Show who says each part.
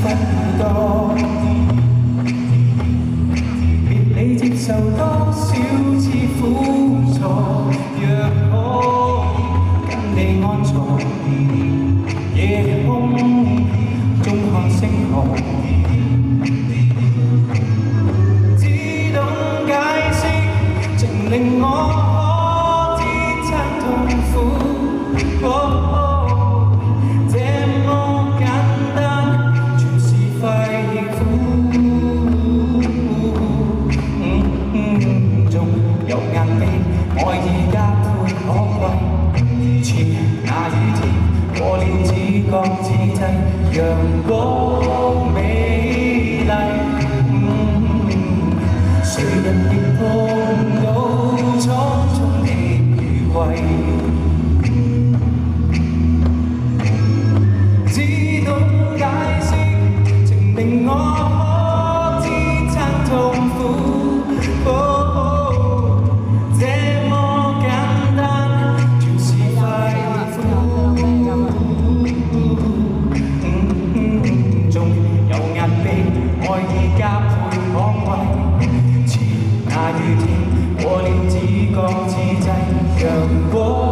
Speaker 1: 分要多，別你接受多少次苦楚，若可跟你安坐，夜空中看星河，只懂解釋，情令我可支撐痛苦。愛意加倍可貴，似那雨天過了只覺自制，陽光美麗。誰人亦碰到蒼蒼的雨季，只懂解釋，情令我可支撐痛苦。愛意加倍可貴，似那雨天過了只覺自制，陽光。